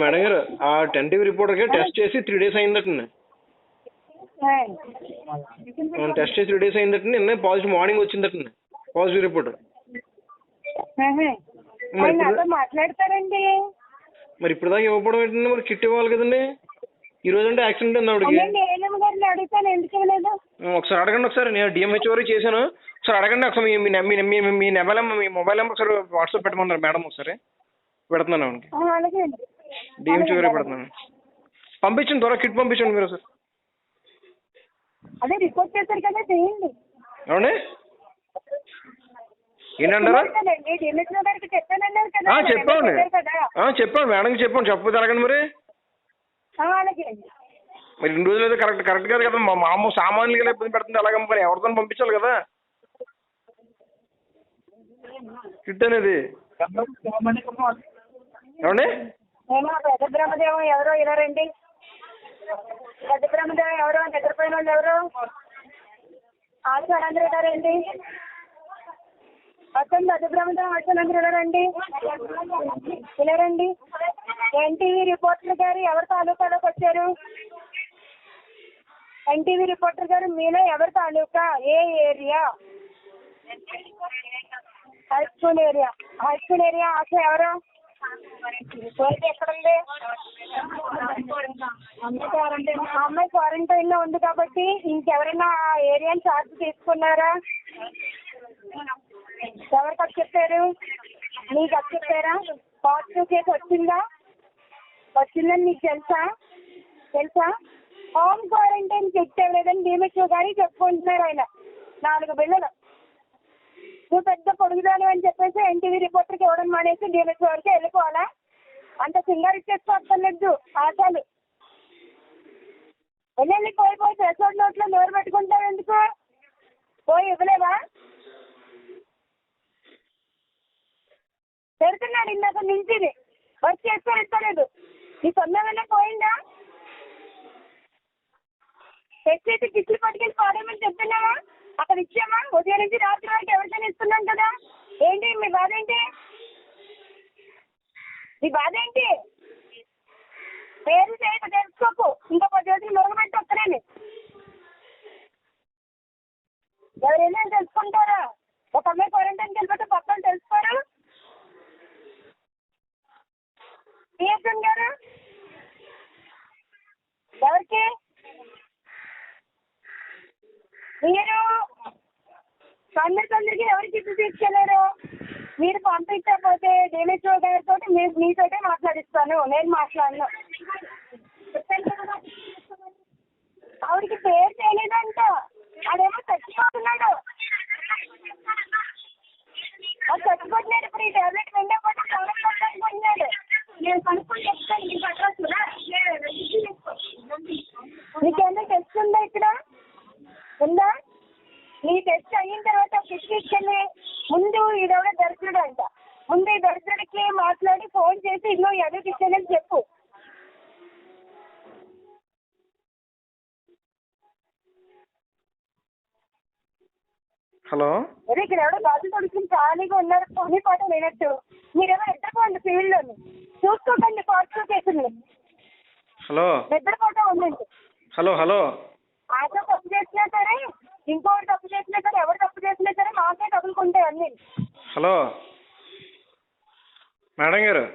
Madam గారు ఆ 10 రిపోర్టర్కి test చేసి 3 days అయిందటండి. టెస్ట్ చేసి 3 days అయిందటండి. నిన్న పాజిటివ్ మార్నింగ్ వచ్చిందటండి పాజిటివ్ రిపోర్ట్. మాట్లాడతారండి. మరి ఇప్పుడు దాకా ఇవ్వకపోవడం ఏంటండి? మరి కిట్ ఇవ్వాలి కదండి. ఈ రోజు అంటే యాక్సిడెంట్ ఉంది ఆవిడకి. ఒకసారి అడగండి. ఒకసారి నేను డిఎంహెచ్ వరకు చేశాను. ఒకసారి అడగండి. ఒకసారి మీ మొబైల్ నెంబర్ ఒకసారి వాట్సాప్ పెట్టమన్నారు మేడం. ఒకసారి పెడుతున్నాను ఆవిడకి. డిఎంహెచ్ వరకు పెడుతున్నాను. పంపించండి, త్వరగా కిట్ పంపించండి మీరు సార్. అదే రిపోర్ట్ చేశారు కదా, చేయండి. అవునండి, ఏంటంటారా? చెప్పండి మేడం, చెప్పండి. చెప్పకపోతే ఎలాగండి మరి? మరి 2 రోజులు అయితే కరెక్ట్ కాదు కదా. మా మామూలు సామాన్యులుగా ఇబ్బంది పెడుతుంది ఎలాగ? మరి ఎవరితో పంపించాలి కదా కిట్ అనేది. ఏమండి? పెద్ద బ్రహ్మదేవం ఎవరో ఇలా రండి. పెద్ద బ్రహ్మదేవం ఎవరో, నిద్రపోయిన వాళ్ళు ఎవరు? ఆచారందరూ ఇలా రండి. అతను పెద్ద బ్రహ్మదేవం ఆచారందరూ ఇలా రండి. ఇలా రండి. ఎన్టీవీ రిపోర్టర్ గారు ఎవరి తాలూకాలోకి వచ్చారు? ఎన్టీవీ రిపోర్టర్ గారు మీలో ఎవరి తాలూకా? ఏ area? High school area. High school area అసలు ఎవరు? ఎక్కడుంది? అమ్మాయి క్వారంటైన్ లో ఉంది కాబట్టి ఇంకెవరైనా ఆ ఏరియాని చార్జ్ తీసుకున్నారా? ఎవరికి అది చెప్పారు? నీకు అది చెప్పారా? పాజిటివ్ కేసు వచ్చిందని నీకు తెలుసా? హోమ్ క్వారంటైన్ కిట్ లేదని డిఎంహెచ్ఓ గారికి చెప్పుకుంటున్నారు ఆయన. 4 బిళ్ళలు. నువ్వు పెద్ద పొడుగుదాను అని చెప్పేసి ఎన్టీవీ రిపోర్టర్కి ఇవ్వడం మానేసి డిఎంహెచ్ఓ గారికి వెళ్ళిపోవాలా? అంత సింగర్ ఇచ్చేసుకోవట్లేదు ఆశాలు. వెళ్ళి పోయి పెసోడ్ నోట్లో నోరు పెట్టుకుంటావు ఎందుకు? పోయి ఇవ్వలేవా? పెడుతున్నాడు ఇందాక నుంచి వచ్చి ఇస్తలేదు. నీ సొంతంగానే పోయిందా? టెస్ట్ అయితే కిట్లు పట్టుకెళ్ళి పాడేమని చెప్తున్నావా? అక్కడ ఇచ్చామా? ఉదయం నుంచి రాత్రి వరకు ఎవరికైనా ఇస్తున్నాం కదా. ఏంటి మీ బాధ? ఏంటి మీ బాధ? ఏంటి? పేరు చేయక తెలుసుకోకు. ఇంకా 10 రోజులు మొరగబెట్టి వస్తున్నాను. ఎవరైనా తెలుసుకుంటారా? ఒక అమ్మాయి క్వారంటైన్కి వెళ్ళిపోతే పక్కన తెలుసుకోరు. పిఎస్ఎం గారు ఎవరికి? మీరు అందరికీ ఎవరికి ఇచ్చి తీసుకెళ్లారు? మీరు పంపించకపోతే డిఎంహెచ్ఓ గారితో మీతోటే మాట్లాడిస్తాను. నేను మాట్లాడను. ఆవిడికి పేరు చేయలేదంట. ఆడేమో చచ్చిపోతున్నాడు. అది చచ్చిపోతున్నాడు. ఇప్పుడు ఈ టాబ్లెట్ వెళ్ళకపోతే పోయినాడు. నేను కనుక్కొని చెప్తాను. నీకేమైనా టెస్ట్ ఉందా? ఇక్కడ ఉందా? నీ టెస్ట్ అయిన తర్వాత కిట్ తీసుకెళ్ళి ముందు ఈడెవడో దరిద్రుడు అంట. ముందు ఈ దరిద్రుడికి మాట్లాడి ఫోన్ చేసి ఇల్లు ఎవరికి ఇచ్చానని చెప్పు. హలో, అదే ఇక్కడ ఎవడో బాధ తొడుకుని ఖాళీగా ఉన్నారు. పోనీ పాట లేనట్టు మీరేమో నిద్రపోండి. ఫీల్డ్ లోని చూసుకోకండి పాజిటివ్ కేసులు. హలో, నిద్రపోవటం ఉందండి. హలో ఆటో తప్పు చేసినా సరే, ఇంకోటి తప్పు చేసినా సరే, ఎవరు తప్పు చేసినా సరే మాకే తగులుకుంటాయి అన్ని. హలో మేడం గారు.